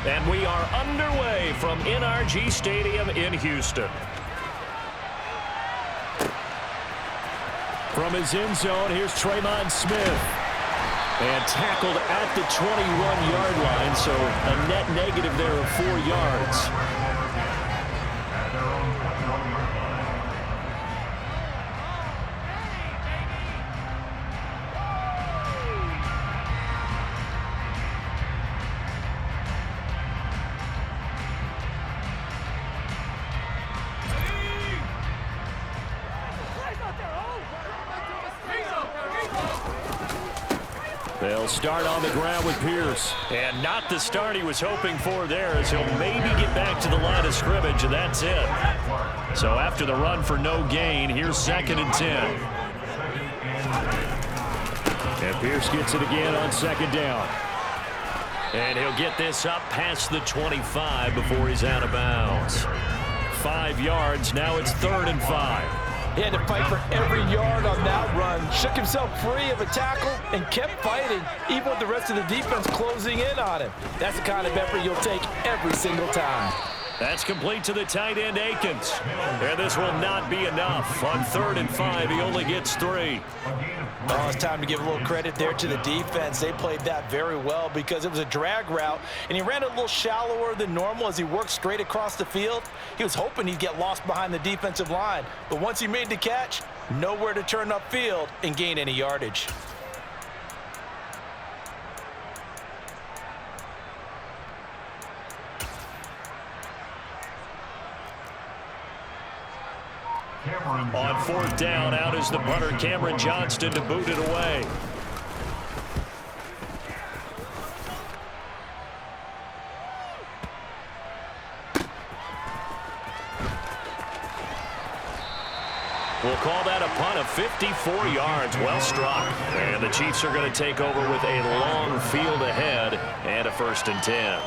And we are underway from NRG Stadium in Houston. From his end zone, here's Tremont Smith. And tackled at the 21-yard line, so a net negative there of 4 yards. They'll start on the ground with Pierce. And not the start he was hoping for there, as he'll maybe get back to the line of scrimmage, and that's it. So after the run for no gain, here's 2nd and 10. And Pierce gets it again on 2nd down. And he'll get this up past the 25 before he's out of bounds. 5 yards, now it's 3rd and 5. He had to fight for every yard on that run. Shook himself free of a tackle and kept fighting, even with the rest of the defense closing in on him. That's the kind of effort you'll take every single time. That's complete to the tight end, Akins. And this will not be enough. On 3rd and 5, he only gets 3. Oh, it's time to give a little credit there to the defense. They played that very well because it was a drag route, and he ran a little shallower than normal as he worked straight across the field. He was hoping he'd get lost behind the defensive line, but once he made the catch, nowhere to turn upfield and gain any yardage. On 4th down, out is the punter, Cameron Johnston, to boot it away. We'll call that a punt of 54 yards. Well struck. And the Chiefs are going to take over with a long field ahead and a 1st and 10.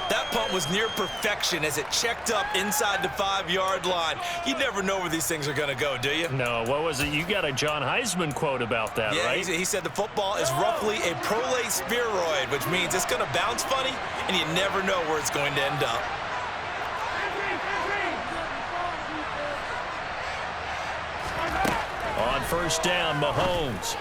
That punt was near perfection as it checked up inside the 5-yard line. You never know where these things are going to go, do you? No, what was it? You got a John Heisman quote about that, right? Yeah, he said the football is roughly a prolate spheroid, which means it's going to bounce funny, and you never know where it's going to end up. On 1st down, Mahomes.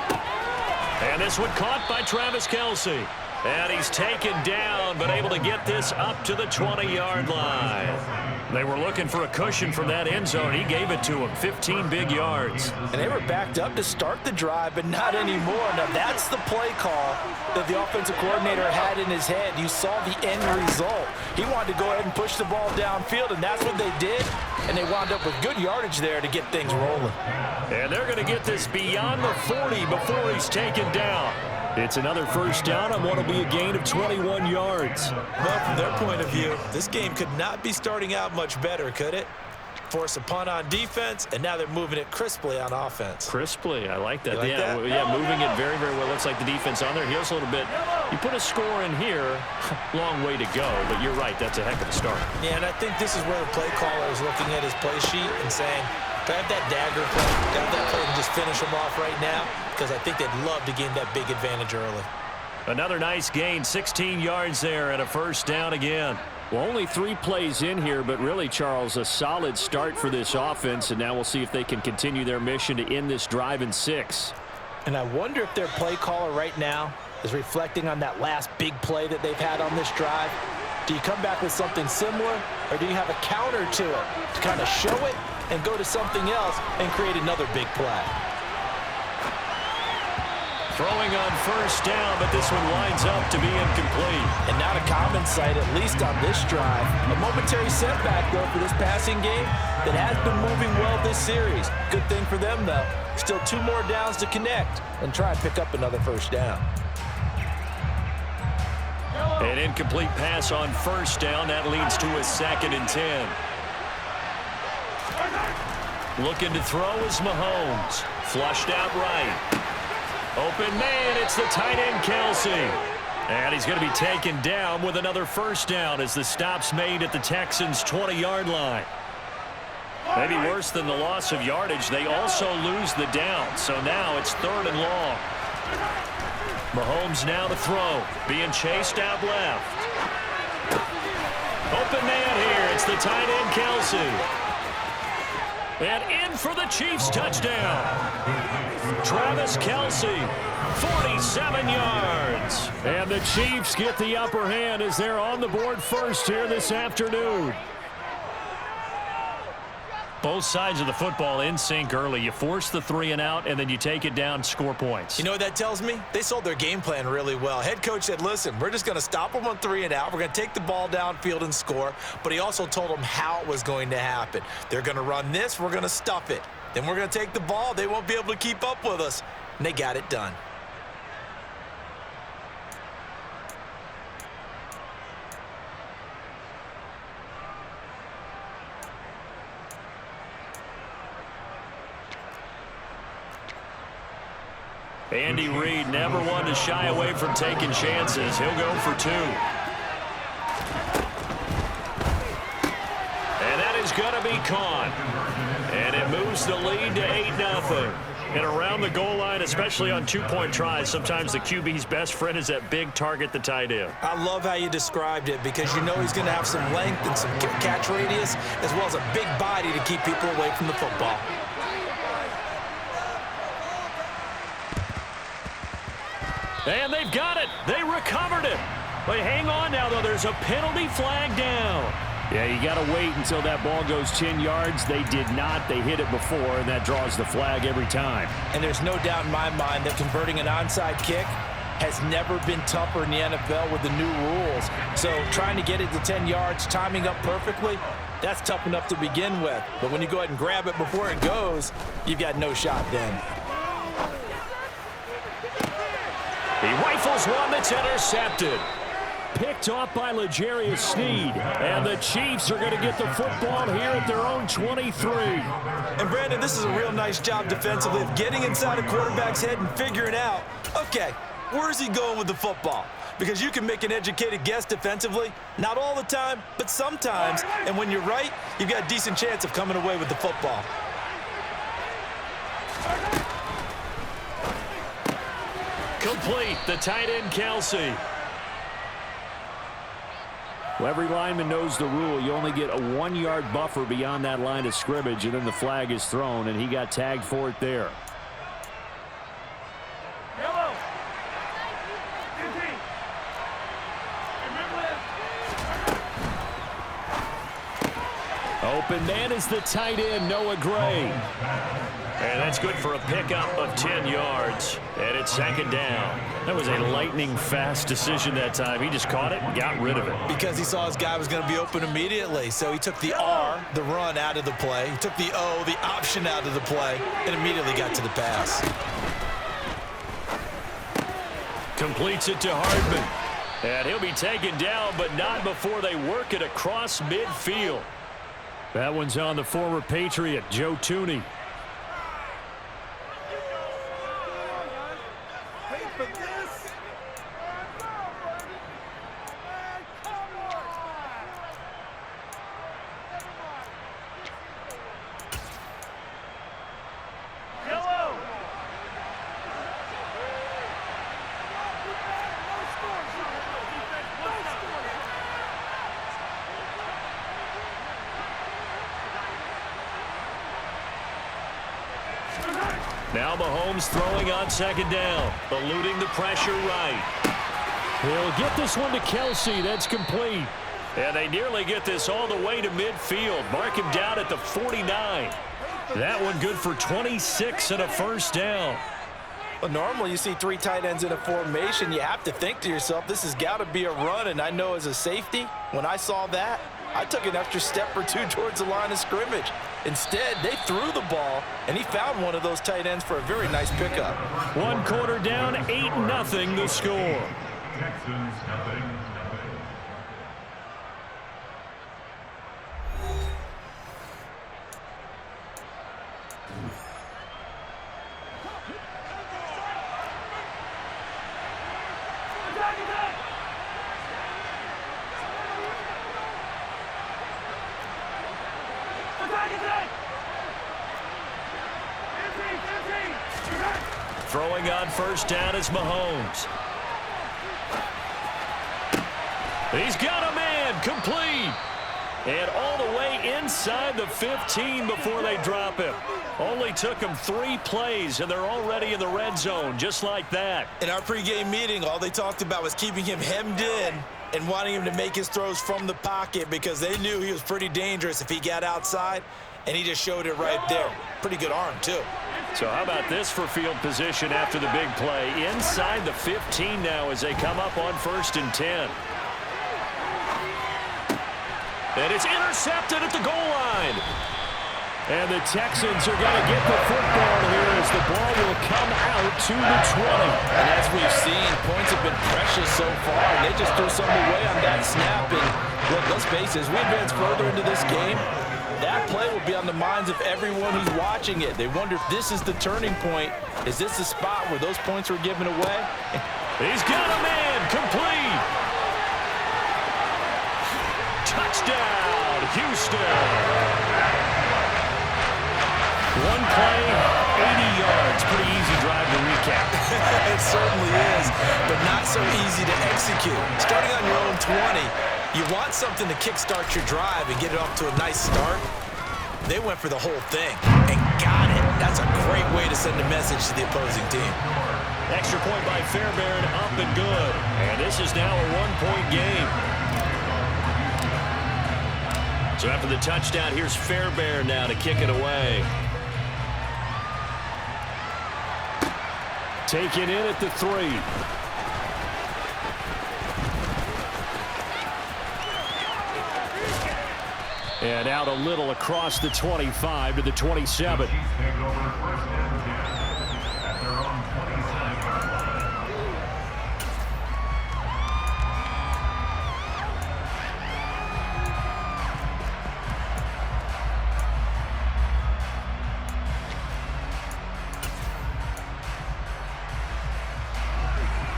And this one caught by Travis Kelce. And he's taken down, but able to get this up to the 20-yard line. They were looking for a cushion from that end zone. He gave it to him, 15 big yards. And they were backed up to start the drive, but not anymore. Now, that's the play call that the offensive coordinator had in his head. You saw the end result. He wanted to go ahead and push the ball downfield, and that's what they did. And they wound up with good yardage there to get things rolling. And they're going to get this beyond the 40 before he's taken down. It's another 1st down on what will be a gain of 21 yards. Well, from their point of view, this game could not be starting out much better, could it? Force a punt on defense, and now they're moving it crisply on offense. Crisply, I like that. Like yeah, that? Yeah, moving it very, very well. Looks like the defense on there. Here's a little bit. You put a score in here, long way to go, but you're right, that's a heck of a start. Yeah, and I think this is where the play caller is looking at his play sheet and saying, grab that dagger play, grab that play and just finish them off right now, because I think they'd love to gain that big advantage early. Another nice gain, 16 yards there, and a 1st down again. Well, only 3 plays in here, but really, Charles, a solid start for this offense, and now we'll see if they can continue their mission to end this drive in 6. And I wonder if their play caller right now is reflecting on that last big play that they've had on this drive. Do you come back with something similar, or do you have a counter to it to kind of show it and go to something else and create another big play? Throwing on 1st down, but this one winds up to be incomplete. And not a common sight, at least on this drive. A momentary setback, though, for this passing game that has been moving well this series. Good thing for them, though. Still 2 more downs to connect and try and pick up another 1st down. An incomplete pass on 1st down. That leads to a 2nd and 10. Looking to throw is Mahomes. Flushed out right. Open man, it's the tight end, Kelce. And he's going to be taken down with another 1st down as the stop's made at the Texans' 20-yard line. Maybe worse than the loss of yardage, they also lose the down. So now it's 3rd and long. Mahomes now to throw, being chased out left. the tight end, Kelsey. And in for the Chiefs touchdown. Travis Kelsey, 47 yards. And the Chiefs get the upper hand as they're on the board first here this afternoon. Both sides of the football in sync early. You force the 3 and out, and then you take it down, score points. You know what that tells me? They sold their game plan really well. Head coach said, listen, we're just going to stop them on 3 and out. We're going to take the ball downfield and score. But he also told them how it was going to happen. They're going to run this. We're going to stuff it. Then we're going to take the ball. They won't be able to keep up with us. And they got it done. Andy Reid never one to shy away from taking chances. He'll go for 2. And that is going to be caught. And it moves the lead to 8-0. And around the goal line, especially on 2-point tries, sometimes the QB's best friend is that big target, the tight end. I love how you described it because you know he's going to have some length and some catch radius as well as a big body to keep people away from the football. And they've got it. They recovered it. But hang on now, though. There's a penalty flag down. Yeah, you got to wait until that ball goes 10 yards. They did not. They hit it before, and that draws the flag every time. And there's no doubt in my mind that converting an onside kick has never been tougher in the NFL with the new rules. So trying to get it to 10 yards, timing up perfectly, that's tough enough to begin with. But when you go ahead and grab it before it goes, you've got no shot then. He rifles one that's intercepted. Picked off by L'Jarius Sneed. And the Chiefs are going to get the football here at their own 23. And, Brandon, this is a real nice job defensively of getting inside a quarterback's head and figuring out, okay, where's he going with the football? Because you can make an educated guess defensively. Not all the time, but sometimes. And when you're right, you've got a decent chance of coming away with the football. Complete, the tight end, Kelsey. Well, every lineman knows the rule. You only get a 1-yard buffer beyond that line of scrimmage, and then the flag is thrown, and he got tagged for it there. Open man is the tight end, Noah Gray. And that's good for a pickup of 10 yards. And it's second down. That was a lightning-fast decision that time. He just caught it and got rid of it. Because he saw his guy was going to be open immediately. So he took the R, the run, out of the play. He took the O, the option, out of the play, and immediately got to the pass. Completes it to Hardman. And he'll be taken down, but not before they work it across midfield. That one's on the former Patriot, Joe Tooney. Now Mahomes throwing on second down, eluding the pressure right. He'll get this one to Kelsey. That's complete. And they nearly get this all the way to midfield. Mark him down at the 49. That one good for 26 and a first down. Well, normally you see 3 tight ends in a formation. You have to think to yourself, this has got to be a run. And I know as a safety, when I saw that, I took an extra step or 2 towards the line of scrimmage. Instead, they threw the ball, and he found one of those tight ends for a very nice pickup. 1 quarter down, 8-0 the score. Texans, nothing. Throwing on first down is Mahomes. He's got a man, complete. And all inside the 15 before they drop him. Only took him 3 plays, and they're already in the red zone, just like that. In our pregame meeting, all they talked about was keeping him hemmed in and wanting him to make his throws from the pocket because they knew he was pretty dangerous if he got outside, and he just showed it right there. Pretty good arm, too. So how about this for field position after the big play? Inside the 15 now as they come up on 1st and 10. And it's intercepted at the goal line. And the Texans are going to get the football here as the ball will come out to the 20. And as we've seen, points have been precious so far, and they just threw some away on that snap. And look, let's face it, as we advance further into this game, that play will be on the minds of everyone who's watching it. They wonder if this is the turning point. Is this the spot where those points were given away? He's got a man, complete. Touchdown, Houston. One play, 80 yards. Pretty easy drive to recap. It certainly is, but not so easy to execute. Starting on your own 20, you want something to kickstart your drive and get it off to a nice start. They went for the whole thing and got it. That's a great way to send a message to the opposing team. Extra point by Fairbairn, up and good. And this is now a 1-point game. So after the touchdown, here's Fairbairn now to kick it away. Taken in at the 3. And out a little across the 25 to the 27.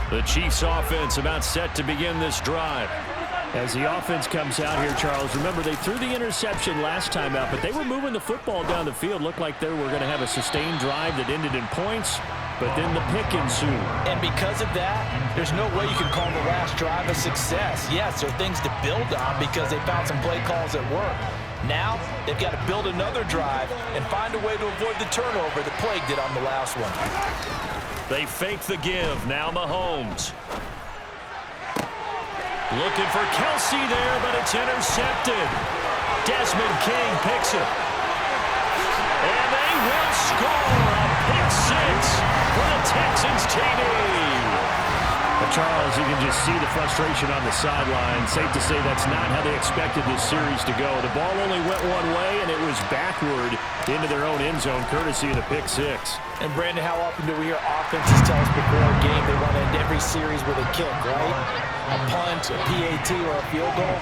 The Chiefs offense about set to begin this drive. As the offense comes out here, Charles, remember they threw the interception last time out, but they were moving the football down the field. Looked like they were going to have a sustained drive that ended in points, but then the pick ensued. And because of that, there's no way you can call the last drive a success. Yes, there are things to build on because they found some play calls that work. Now, they've got to build another drive and find a way to avoid the turnover that plagued it on the last one. They fake the give. Now Mahomes. Looking for Kelsey there, but it's intercepted. Desmond King picks it. And they will score a pick 6 for the Texans TD. Charles, you can just see the frustration on the sideline. Safe to say that's not how they expected this series to go. The ball only went one way, and it was backward into their own end zone, courtesy of the pick 6. And, Brandon, how often do we hear offenses tell us before a game they want to end every series with a kick, right? A punt, a PAT, or a field goal.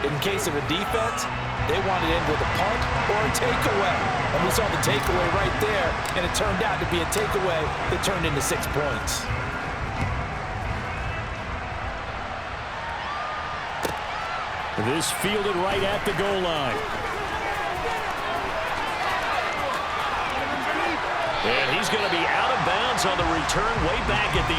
In case of a defense, they want to end with a punt or a takeaway. And we saw the takeaway right there, and it turned out to be a takeaway that turned into 6 points. This fielded right at the goal line. And he's going to be out of bounds on the return way back at the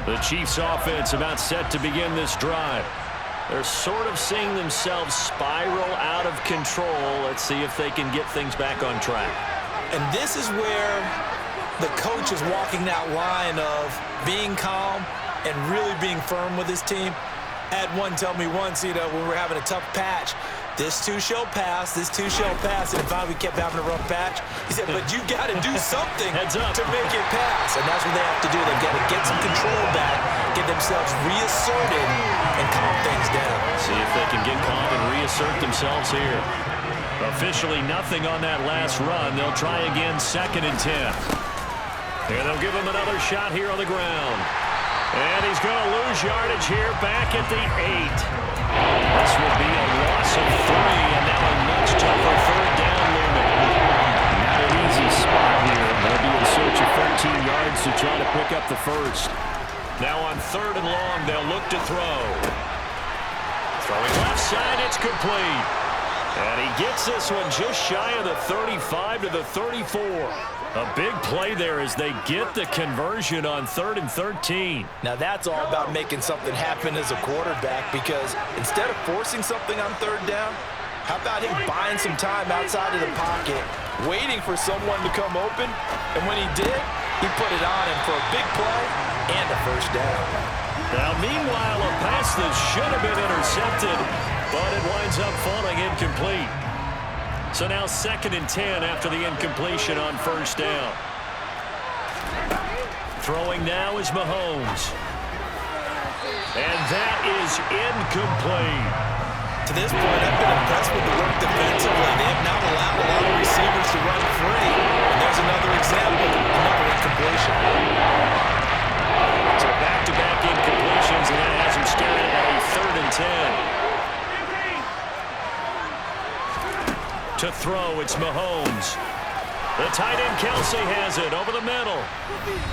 11. The Chiefs offense about set to begin this drive. They're sort of seeing themselves spiral out of control. Let's see if they can get things back on track. And this is where the coach is walking that line of being calm and really being firm with his team. I had one tell me once, when we're having a tough patch, this too shall pass, this too shall pass, and finally we kept having a rough patch. He said, but you got to do something to make it pass, and that's what they have to do. They've got to get some control back, get themselves reasserted, and calm things down. See if they can get calm and reassert themselves here. Officially nothing on that last run. They'll try again, 2nd and 10. And they'll give him another shot here on the ground. And he's going to lose yardage here back at the 8. This will be a loss of 3, and now a much tougher 3rd down looming. Not an easy spot here. They'll be in search of 13 yards to try to pick up the first. Now on 3rd and long, they'll look to throw. Throwing left side, it's complete. And he gets this one just shy of the 35 to the 34. A big play there as they get the conversion on 3rd and 13. Now that's all about making something happen as a quarterback, because instead of forcing something on 3rd down, how about him buying some time outside of the pocket, waiting for someone to come open, and when he did, he put it on him for a big play and a 1st down. Now, meanwhile, a pass that should have been intercepted, but it winds up falling incomplete. So now 2nd and 10 after the incompletion on 1st down. Throwing now is Mahomes. And that is incomplete. To this point, I've been impressed with the work defensively. They have not allowed a lot of receivers to run free. And there's another example, another incompletion. So back-to-back incompletions, and that has him staring at a 3rd and 10. To throw, it's Mahomes. The tight end Kelsey has it over the middle.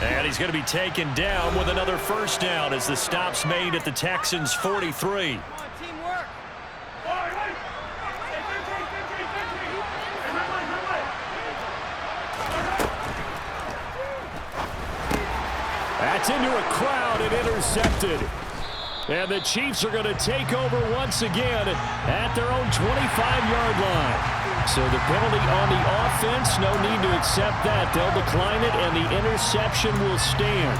And he's going to be taken down with another 1st down as the stop's made at the Texans' 43. That's into a crowd and intercepted. And the Chiefs are going to take over once again at their own 25-yard line. So the penalty on the offense, no need to accept that. They'll decline it, and the interception will stand.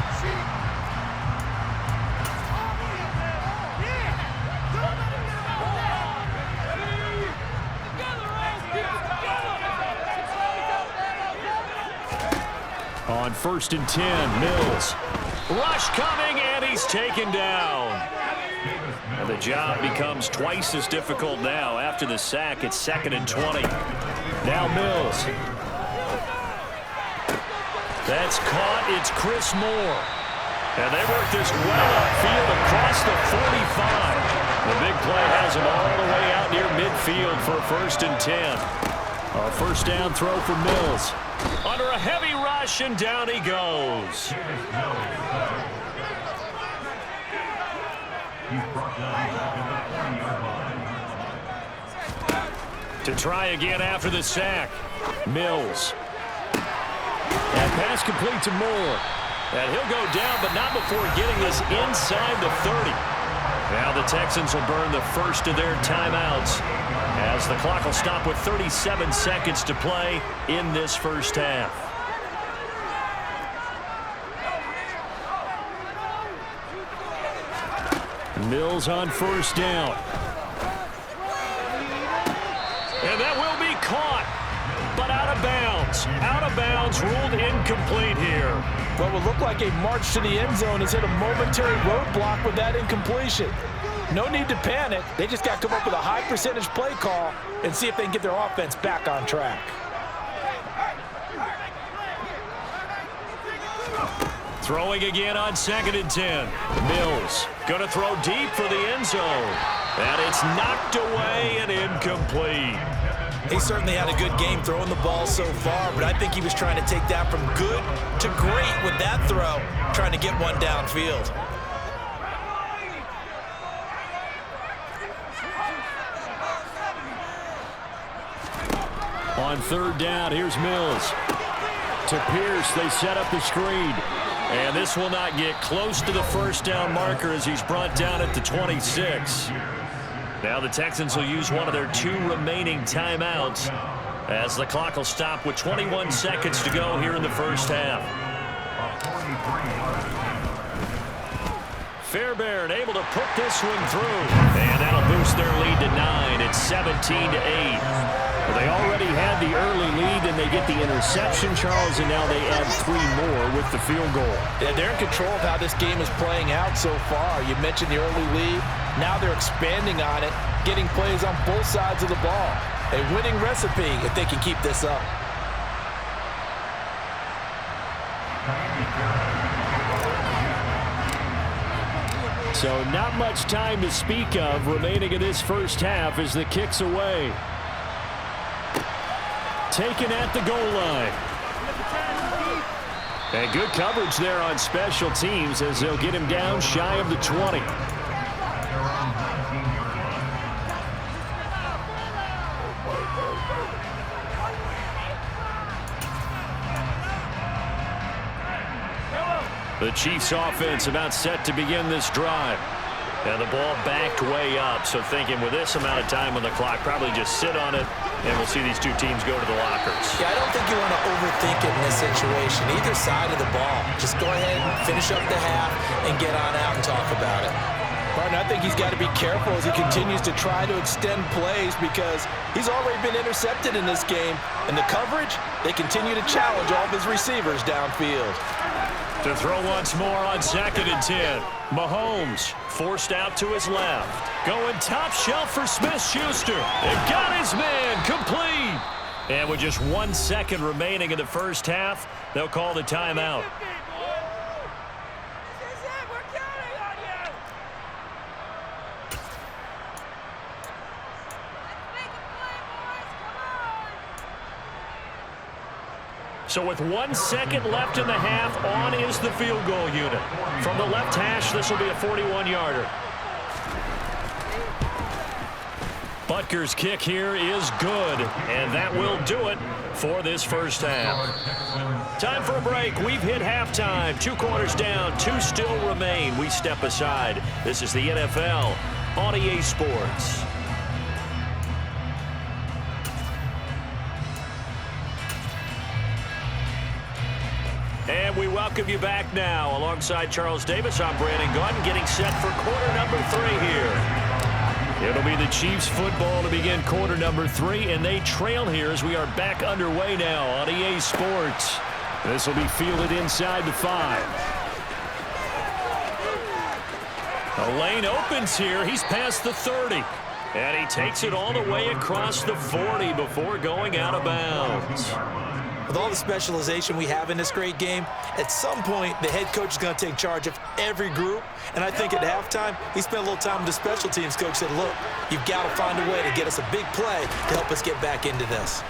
On 1st and 10, Mills. Rush coming, and he's taken down. And the job becomes twice as difficult now. After the sack, it's 2nd and 20. Now Mills. That's caught. It's Chris Moore. And they work this well upfield across the 45. The big play has him all the way out near midfield for 1st and 10. A 1st down throw for Mills. Under a heavy rush, and down he goes. To try again after the sack. Mills. And pass complete to Moore. And he'll go down, but not before getting this inside the 30. Now the Texans will burn the first of their timeouts, as the clock will stop with 37 seconds to play in this 1st half. Mills on 1st down. And that will be caught, but out of bounds. Out of bounds, ruled incomplete here. What would look like a march to the end zone has hit a momentary roadblock with that incompletion. No need to panic. They just got to come up with a high percentage play call and see if they can get their offense back on track. Throwing again on 2nd and 10. Mills going to throw deep for the end zone. And it's knocked away and incomplete. He certainly had a good game throwing the ball so far, but I think he was trying to take that from good to great with that throw, trying to get one downfield. On 3rd down, here's Mills. To Pierce, they set up the screen. And this will not get close to the 1st down marker as he's brought down at the 26. Now the Texans will use one of their 2 remaining timeouts, as the clock will stop with 21 seconds to go here in the 1st half. Fairbairn able to put this one through. And that'll boost their lead to 9. It's 17-8. Well, they already had the early lead, and they get the interception, Charles, and now they add 3 more with the field goal. Yeah, they're in control of how this game is playing out so far. You mentioned the early lead. Now they're expanding on it, getting plays on both sides of the ball. A winning recipe if they can keep this up. So not much time to speak of remaining in this 1st half as the kick's away. Taken at the goal line. And good coverage there on special teams as they'll get him down shy of the 20. The Chiefs offense about set to begin this drive. And the ball backed way up, so thinking with this amount of time on the clock, probably just sit on it, and we'll see these two teams go to the lockers. Yeah, I don't think you want to overthink it in this situation. Either side of the ball. Just go ahead and finish up the half and get on out and talk about it. Partner, I think he's got to be careful as he continues to try to extend plays because he's already been intercepted in this game. And the coverage, they continue to challenge all of his receivers downfield. To throw once more on 2nd and 10. Mahomes forced out to his left. Going top shelf for Smith-Schuster. It got his man complete. And with just 1 second remaining in the first half, they'll call the timeout. So with 1 second left in the half, on is the field goal unit. From the left hash, this will be a 41-yarder. Butker's kick here is good, and that will do it for this first half. Time for a break. We've hit halftime. 2 quarters down, 2 still remain. We step aside. This is the NFL on EA Sports. And we welcome you back now. Alongside Charles Davis, I'm Brandon Gaudin, getting set for quarter number 3 here. It'll be the Chiefs football to begin quarter number 3, and they trail here as we are back underway now on EA Sports. This will be fielded inside the 5. A lane opens here. He's past the 30. And he takes it all the way across the 40 before going out of bounds. With all the specialization we have in this great game, at some point, the head coach is going to take charge of every group. And I think at halftime, he spent a little time with the special teams coach, said, look, you've got to find a way to get us a big play to help us get back into this.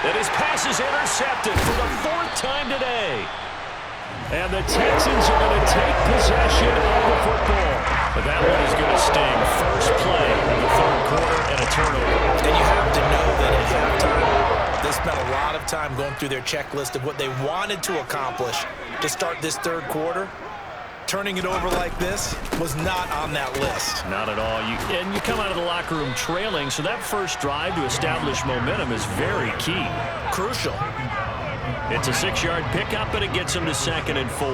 And his pass is intercepted for the 4th time today. And the Texans are going to take possession of the football. But that one is going to sting. First play of the 3rd quarter and a turnover. And you have to know that at halftime, they spent a lot of time going through their checklist of what they wanted to accomplish to start this 3rd quarter. Turning it over like this was not on that list. Not at all. And you come out of the locker room trailing, so that first drive to establish momentum is very key. Crucial. It's a 6-yard pickup, and it gets him to 2nd and 4.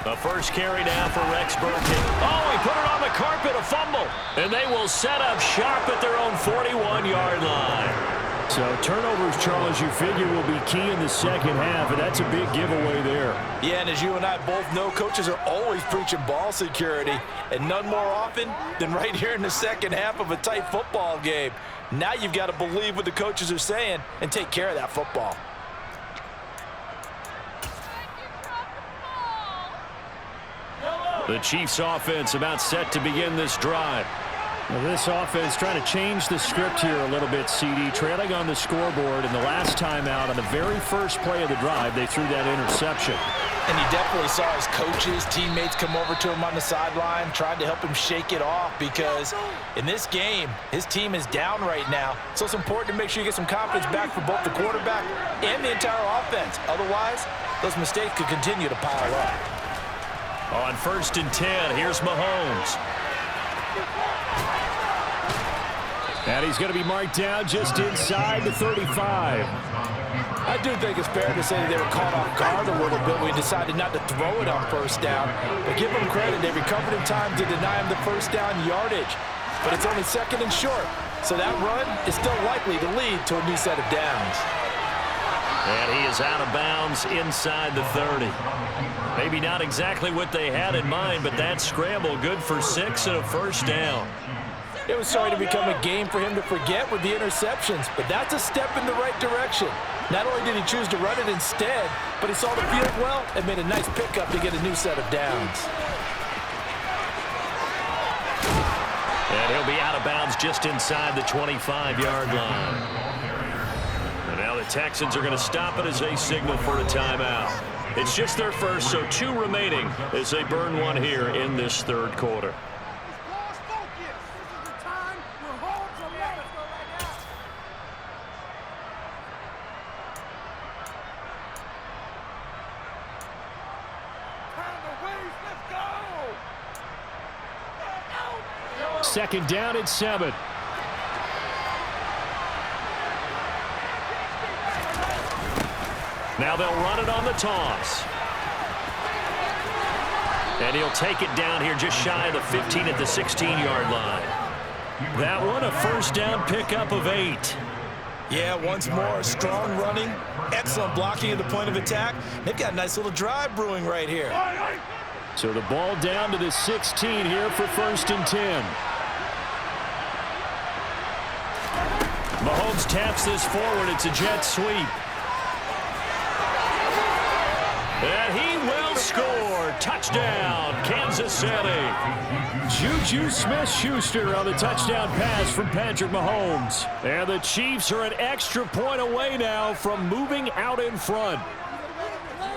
The first carry now for Rex Burkhead. Oh, he put it on the carpet, a fumble. And they will set up shop at their own 41-yard line. So turnovers, Charles, you figure will be key in the second half, and that's a big giveaway there. Yeah, and as you and I both know, coaches are always preaching ball security, and none more often than right here in the second half of a tight football game. Now you've got to believe what the coaches are saying and take care of that football. The Chiefs offense about set to begin this drive. Well, this offense trying to change the script here a little bit, CD. Trailing on the scoreboard, and the last time out on the very first play of the drive, they threw that interception. And he definitely saw his coaches, teammates come over to him on the sideline, tried to help him shake it off because in this game, his team is down right now. So it's important to make sure you get some confidence back for both the quarterback and the entire offense. Otherwise, those mistakes could continue to pile up. On 1st and 10, here's Mahomes. And he's going to be marked down just inside the 35. I do think it's fair to say that they were caught off guard a little bit when we decided not to throw it on 1st down. But give them credit, they recovered in time to deny him the 1st down yardage. But it's only 2nd and short. So that run is still likely to lead to a new set of downs. And he is out of bounds inside the 30. Maybe not exactly what they had in mind, but that scramble good for 6 and a 1st down. It was starting to become a game for him to forget with the interceptions, but that's a step in the right direction. Not only did he choose to run it instead, but he saw the field well and made a nice pickup to get a new set of downs. And he'll be out of bounds just inside the 25-yard line. And now the The Texans are going to stop it as they signal for a timeout. It's just their first, so 2 remaining as they burn one here in this third quarter. Second down at 7. Now they'll run it on the toss. And he'll take it down here just shy of the 15 at the 16-yard line. That one a first down pickup of 8. Yeah, once more, strong running, excellent blocking at the point of attack. They've got a nice little drive brewing right here. So the ball down to the 16 here for 1st and 10. Mahomes taps this forward. It's a jet sweep. And he will score. Touchdown, Kansas City. Juju Smith-Schuster on the touchdown pass from Patrick Mahomes. And the Chiefs are an extra point away now from moving out in front.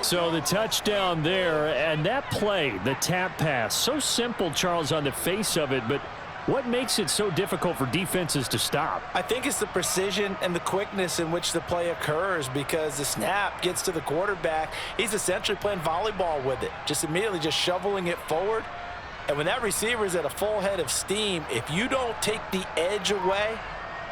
So the touchdown there, and that play, the tap pass, so simple, Charles, on the face of it, but what makes it so difficult for defenses to stop? I think it's the precision and the quickness in which the play occurs, because the snap gets to the quarterback. He's essentially playing volleyball with it, just immediately just shoveling it forward. And when that receiver is at a full head of steam, if you don't take the edge away,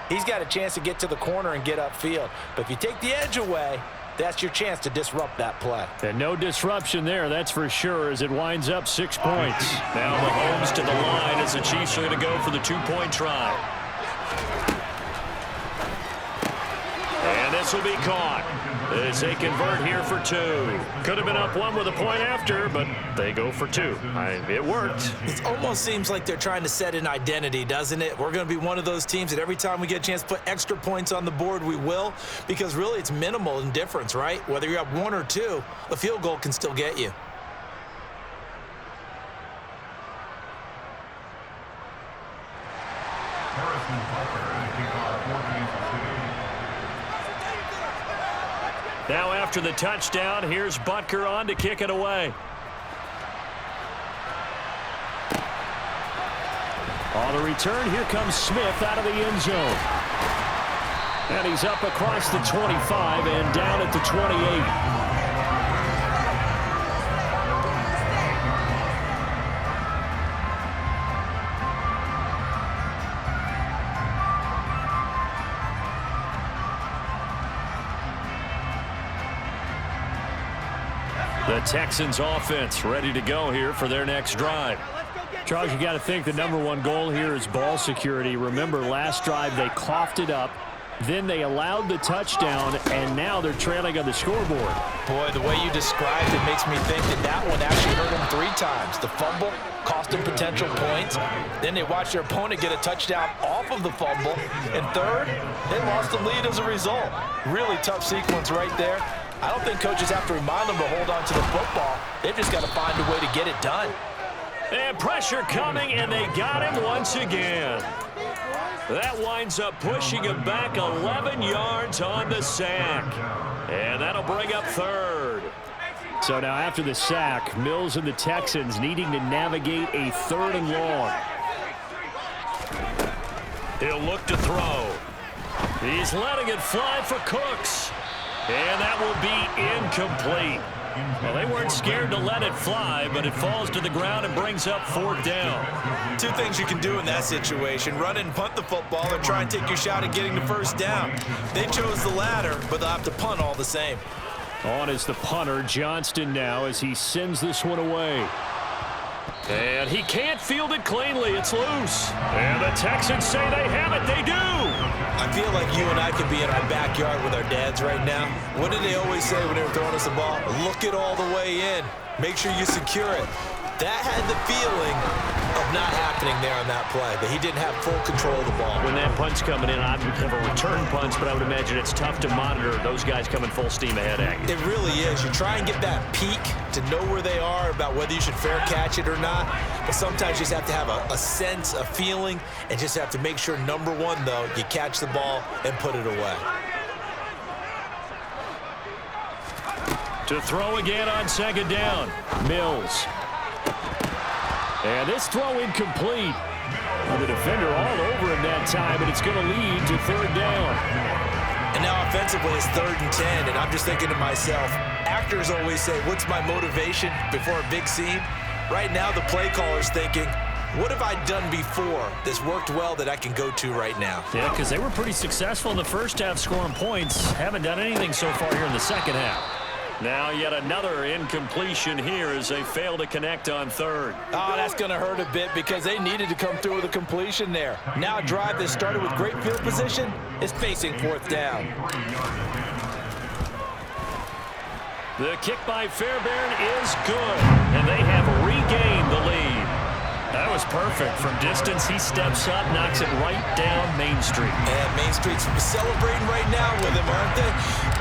he's got a chance to get to the corner and get upfield. But if you take the edge away, that's your chance to disrupt that play. And no disruption there, that's for sure, as it winds up 6 points. Now Mahomes to the line as the Chiefs are going to go for the 2-point try. And this will be caught as they convert here for 2. Could have been up 1 with a point after, but they go for 2. It worked. It almost seems like they're trying to set an identity, doesn't it? We're going to be one of those teams that every time we get a chance to put extra points on the board, we will, because really it's minimal in difference, right? Whether you have 1 or 2, a field goal can still get you. Now after the touchdown, here's Butker on to kick it away. On the return, here comes Smith out of the end zone. And he's up across the 25 and down at the 28. The Texans offense ready to go here for their next drive. Charles, you got to think the #1 goal here is ball security. Remember, last drive they coughed it up, then they allowed the touchdown, and now they're trailing on the scoreboard. Boy, the way you described it makes me think that that one actually hurt them 3 times. The fumble cost them potential points. Then they watched their opponent get a touchdown off of the fumble. And third, they lost the lead as a result. Really tough sequence right there. I don't think coaches have to remind them to hold on to the football. They've just got to find a way to get it done. And pressure coming, and they got him once again. That winds up pushing him back 11 yards on the sack. And that'll bring up 3rd. So now after the sack, Mills and the Texans needing to navigate a 3rd and long. He'll look to throw. He's letting it fly for Cooks. And that will be incomplete. Well, they weren't scared to let it fly, but it falls to the ground and brings up 4th down. 2 things you can do in that situation: run it and punt the football, or try and take your shot at getting the 1st down. They chose the latter, but they'll have to punt all the same. On is the punter, Johnston, now as he sends this one away. And he can't field it cleanly. It's loose. And the Texans say they have it. They do. I feel like you and I could be in our backyard with our dads right now. What did they always say when they were throwing us the ball? Look it all the way in. Make sure you secure it. That had the feeling of not happening there on that play, that he didn't have full control of the ball. When that punt's coming in, I've never returned punts, but I would imagine it's tough to monitor those guys coming full steam ahead at you. It really is. You try and get that peek to know where they are, about whether you should fair catch it or not. But sometimes you just have to have a sense, a feeling, and just have to make sure, #1, though, you catch the ball and put it away. To throw again on second down. Mills. And this throw incomplete. The defender all over him that time, and it's going to lead to third down. And now offensively it's 3rd and 10, and I'm just thinking to myself, actors always say, what's my motivation before a big scene? Right now the play caller's thinking, what have I done before that's worked well that I can go to right now? Yeah, because they were pretty successful in the first half scoring points. Haven't done anything so far here in the second half. Now yet another incompletion here as they fail to connect on third. Oh, that's going to hurt a bit because they needed to come through with a completion there. Now a drive that started with great field position is facing 4th down. The kick by Fairbairn is good, and they have regained the lead. That was perfect. From distance, he steps up, knocks it right down Main Street. And Main Street's celebrating right now with him, aren't they?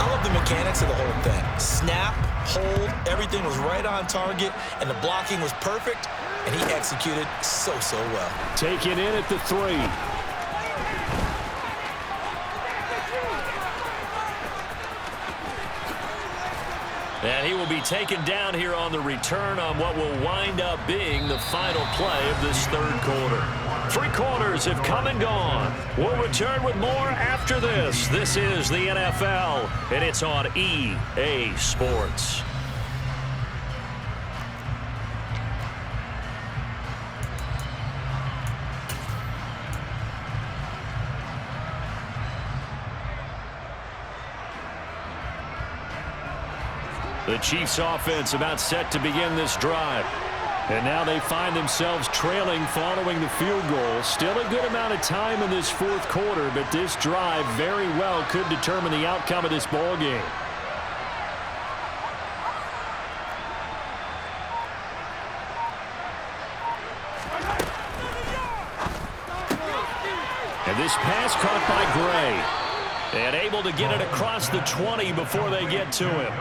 I love the mechanics of the whole thing. Snap, hold, everything was right on target, and the blocking was perfect, and he executed so well. Taken in at the 3. And he will be taken down here on the return on what will wind up being the final play of this third quarter. 3 quarters have come and gone. We'll return with more after this. This is the NFL, and it's on EA Sports. The Chiefs offense about set to begin this drive. And now they find themselves trailing following the field goal. Still a good amount of time in this 4th quarter, but this drive very well could determine the outcome of this ball game. And this pass caught by Gray. And able to get it across the 20 before they get to him.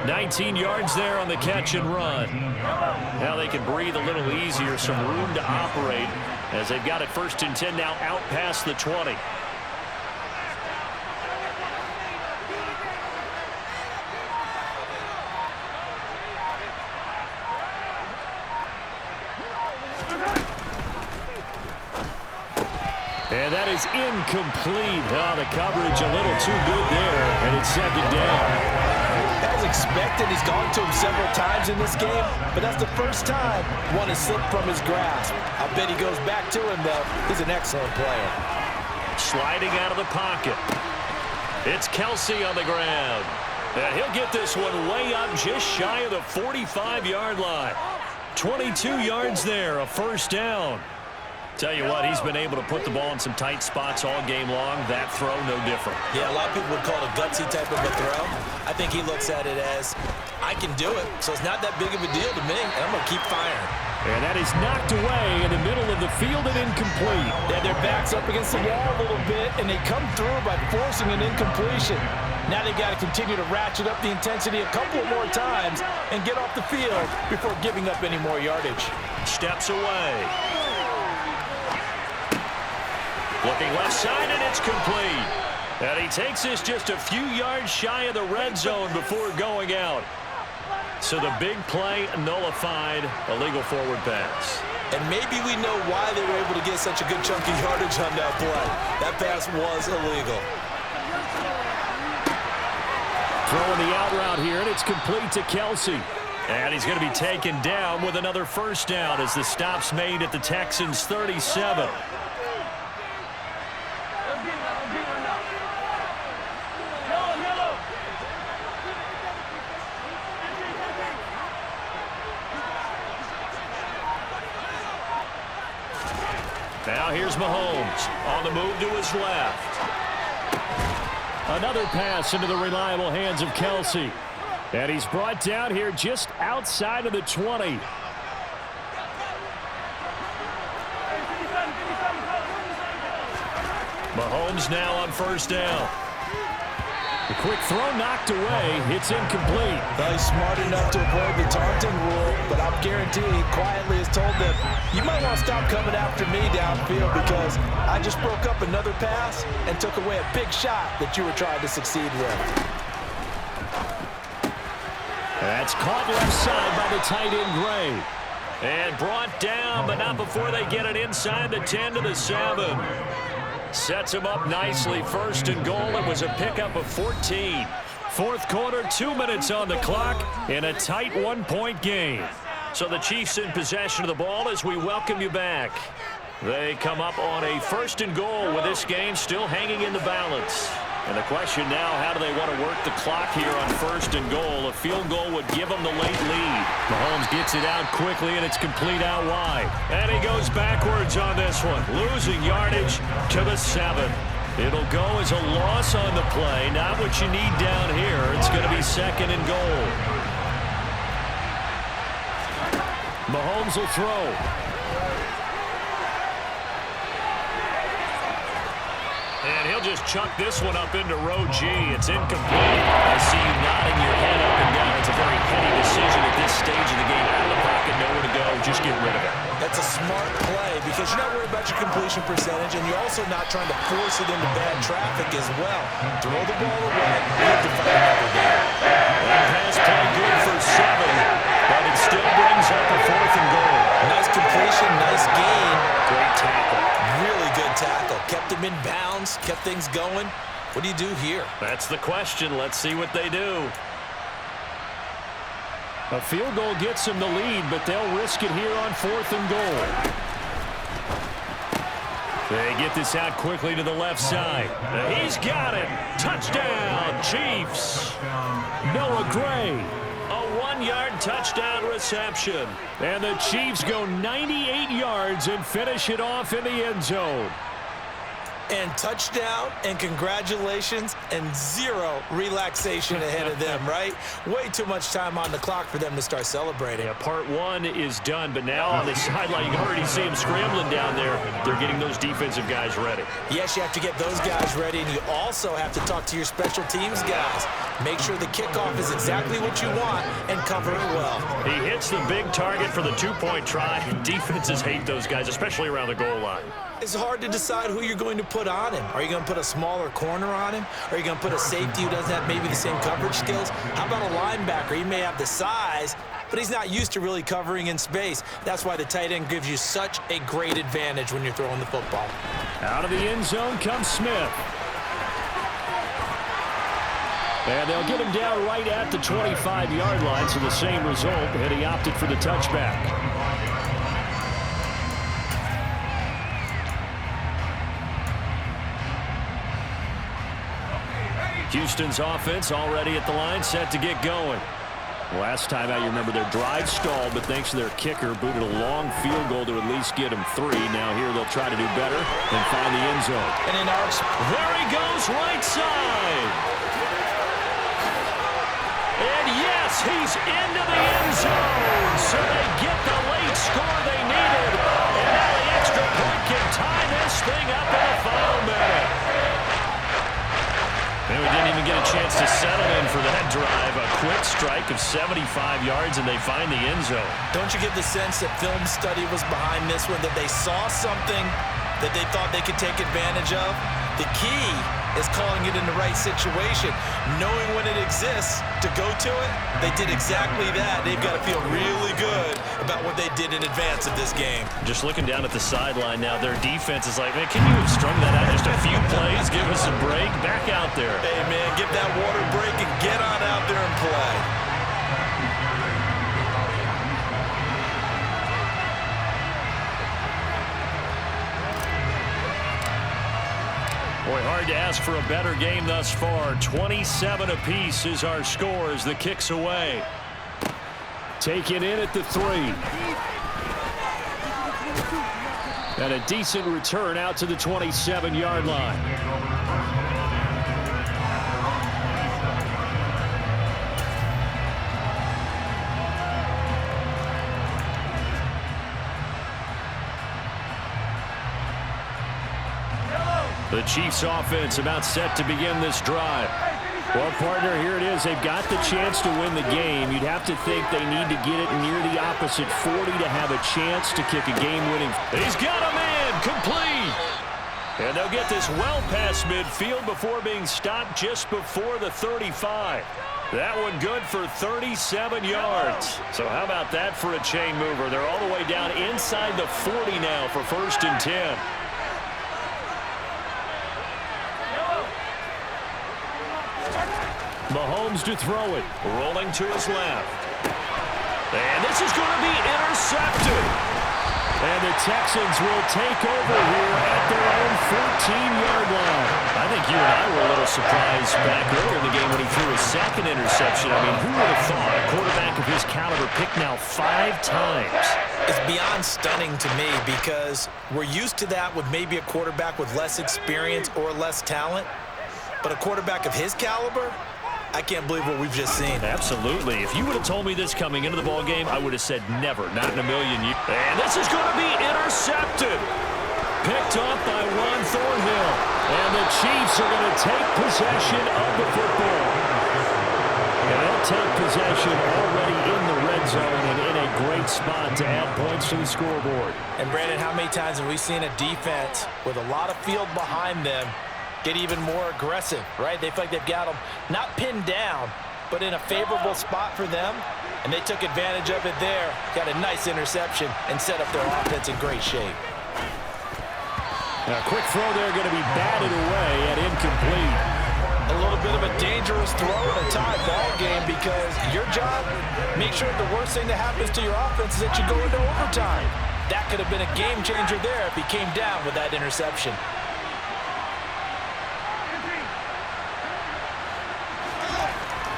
19 yards there on the catch and run. Now they can breathe a little easier, some room to operate as they've got it 1st and 10 now out past the 20. And that is incomplete. Oh, the coverage a little too good there, and it's 2nd down. As expected, he's gone to him several times in this game, but that's the first time one has slipped from his grasp. I bet he goes back to him, though. He's an excellent player. Sliding out of the pocket. It's Kelsey on the ground. And he'll get this one way up just shy of the 45-yard line. 22 yards there, a 1st down. Tell you what, he's been able to put the ball in some tight spots all game long. That throw, no different. Yeah, a lot of people would call it a gutsy type of a throw. I think he looks at it as, I can do it, so it's not that big of a deal to me, and I'm going to keep firing. And that is knocked away in the middle of the field and incomplete. Yeah, their back's up against the wall a little bit, and they come through by forcing an incompletion. Now they've got to continue to ratchet up the intensity a couple more times and get off the field before giving up any more yardage. Steps away. Looking left side, and it's complete. And he takes this just a few yards shy of the red zone before going out. So the big play nullified, a legal forward pass. And maybe we know why they were able to get such a good chunky yardage on that play. That pass was illegal. Throwing the out route here, and it's complete to Kelsey. And he's going to be taken down with another 1st down as the stop's made at the Texans' 37. Now here's Mahomes on the move to his left. Another pass into the reliable hands of Kelsey. And he's brought down here just outside of the 20. Mahomes now on 1st down. The quick throw knocked away. It's incomplete. Well, he's smart enough to avoid the taunting rule, but I'm guaranteeing he quietly has told them, you might want to stop coming after me downfield because I just broke up another pass and took away a big shot that you were trying to succeed with. That's caught left side by the tight end, Gray. And brought down, but not before they get it inside the 10 to the 7. Sets him up nicely. First and goal. It was a pickup of 14. Fourth quarter, 2 minutes on the clock in a tight one-point game. So the Chiefs in possession of the ball as we welcome you back. They come up on a first and goal with this game still hanging in the balance. And the question now, how do they want to work the clock here on first and goal? A field goal would give them the late lead. Mahomes gets it out quickly, and it's complete out wide. And he goes backwards on this one, losing yardage to the 7. It'll go as a loss on the play. Not what you need down here. It's going to be second and goal. Mahomes will throw. And he'll just chuck this one up into row G. It's incomplete. I see you nodding your head up and down. It's a very heady decision at this stage of the game. Out of the pocket, nowhere to go. Just get rid of it. That's a smart play because you're not worried about your completion percentage, and you're also not trying to force it into bad traffic as well. Throw the ball away. Look to find another game. That pass play good for 7, but it still brings up a fourth and goal. Nice completion, nice gain. Great tackle. Really good tackle. Kept him in bounds, kept things going. What do you do here? That's the question. Let's see what they do. A field goal gets them the lead, but they'll risk it here on fourth and goal. They get this out quickly to the left side. He's got it. Touchdown, Chiefs. Noah Gray. A 1-yard touchdown reception. And the Chiefs go 98 yards and finish it off in the end zone. And touchdown, and congratulations, and zero relaxation ahead of them, right? Way too much time on the clock for them to start celebrating. Yeah, part one is done, but now on the sideline, you can already see them scrambling down there. They're getting those defensive guys ready. Yes, you have to get those guys ready, and you also have to talk to your special teams guys. Make sure the kickoff is exactly what you want and cover it well. He hits the big target for the two-point try. Defenses hate those guys, especially around the goal line. It's hard to decide who you're going to put on him. Are you going to put a smaller corner on him? Are you going to put a safety who doesn't have maybe the same coverage skills? How about a linebacker? He may have the size, but he's not used to really covering in space. That's why the tight end gives you such a great advantage when you're throwing the football. Out of the end zone comes Smith. And they'll get him down right at the 25-yard line, so the same result, and he opted for the touchback. Houston's offense already at the line, set to get going. Last time out, you remember their drive stalled, but thanks to their kicker, booted a long field goal to at least get them 3. Now here they'll try to do better and find the end zone. And in our... There he goes, right side. And yes, he's into the end zone. So they get the late score they needed. And now the extra point can tie this thing up in the final minute. And we didn't even get a chance to settle in for that drive. A quick strike of 75 yards, and they find the end zone. Don't you get the sense that film study was behind this one, that they saw something that they thought they could take advantage of? The key is calling it in the right situation, knowing when it exists to go to it. They did exactly that. They've got to feel really good about what they did in advance of this game. Just looking down at the sideline now, their defense is like, man, can you have strung that out just a few plays? Give us a break. Back out there. Hey, man, give that water break and get on out there and play. Boy, hard to ask for a better game thus far. 27 apiece is our score as the kick's away. Taken in at the 3. And a decent return out to the 27-yard line. The Chiefs offense about set to begin this drive. Well, partner, here it is. They've got the chance to win the game. You'd have to think they need to get it near the opposite 40 to have a chance to kick a game-winning. He's got a man complete. And they'll get this well past midfield before being stopped just before the 35. That one good for 37 yards. So how about that for a chain mover? They're all the way down inside the 40 now for 1st and 10. Mahomes to throw it. Rolling to his left. And this is going to be intercepted. And the Texans will take over here at their own 14-yard line. I think you and I were a little surprised back earlier in the game when he threw his second interception. I mean, who would have thought a quarterback of his caliber picked now 5 times? It's beyond stunning to me because we're used to that with maybe a quarterback with less experience or less talent. But a quarterback of his caliber, I can't believe what we've just seen. Absolutely. If you would have told me this coming into the ballgame, I would have said never, not in a million years. And this is going to be intercepted. Picked off by Juan Thornhill. And the Chiefs are going to take possession of the football. And they'll take possession already in the red zone and in a great spot to add points to the scoreboard. And Brandon, how many times have we seen a defense with a lot of field behind them get even more aggressive, right? They feel like they've got them not pinned down, but in a favorable spot for them, and they took advantage of it there, got a nice interception, and set up their offense in great shape. Now, a quick throw there going to be batted away at incomplete. A little bit of a dangerous throw in a tie ball game because your job, make sure the worst thing that happens to your offense is that you go into overtime. That could have been a game changer there if he came down with that interception.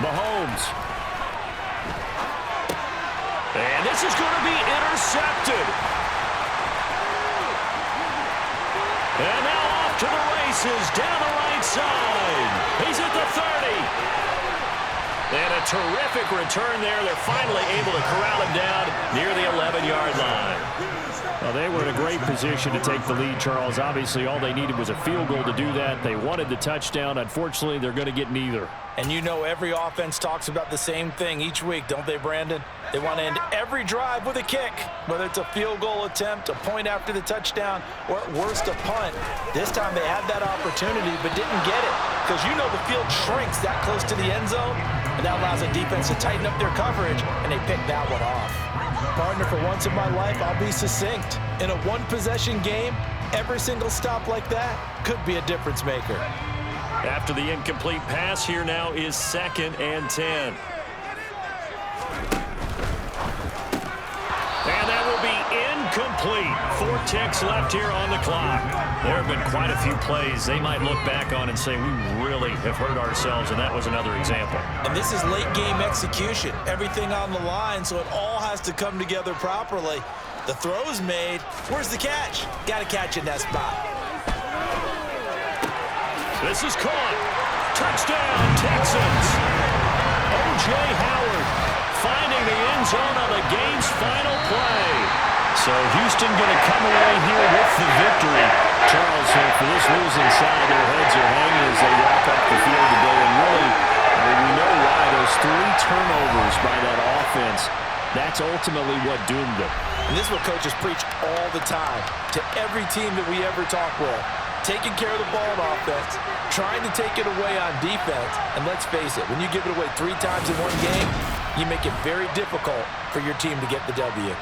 Mahomes. And this is going to be intercepted. And now off to the races down the right side. He's at the 30. And a terrific return there. They're finally able to corral him down near the 11-yard line. Well, they were in a great position to take the lead, Charles. Obviously, all they needed was a field goal to do that. They wanted the touchdown. Unfortunately, they're going to get neither. And you know every offense talks about the same thing each week, don't they, Brandon? They want to end every drive with a kick, whether it's a field goal attempt, a point after the touchdown, or at worst a punt. This time they had that opportunity but didn't get it because you know the field shrinks that close to the end zone, and that allows the defense to tighten up their coverage, and they picked that one off. Partner, for once in my life, I'll be succinct. In a one-possession game, every single stop like that could be a difference maker. After the incomplete pass, here now is 2nd and 10. And that will be incomplete. 4 ticks left here on the clock. There have been quite a few plays they might look back on and say, we really have hurt ourselves, and that was another example. And this is late game execution. Everything on the line, so it all has to come together properly. The throw's made. Where's the catch? Got to catch in that spot. This is caught. Touchdown, Texans. O.J. Howard finding the end zone on the game's final play. So Houston going to come away here with the victory. Charles, for this losing side, their heads are hanging as they walk off the field today. And really, we know why. Those 3 turnovers by that offense, that's ultimately what doomed them. And this is what coaches preach all the time to every team that we ever talk with. Taking care of the ball on offense, trying to take it away on defense. And let's face it, when you give it away 3 times in one game, you make it very difficult for your team to get the W.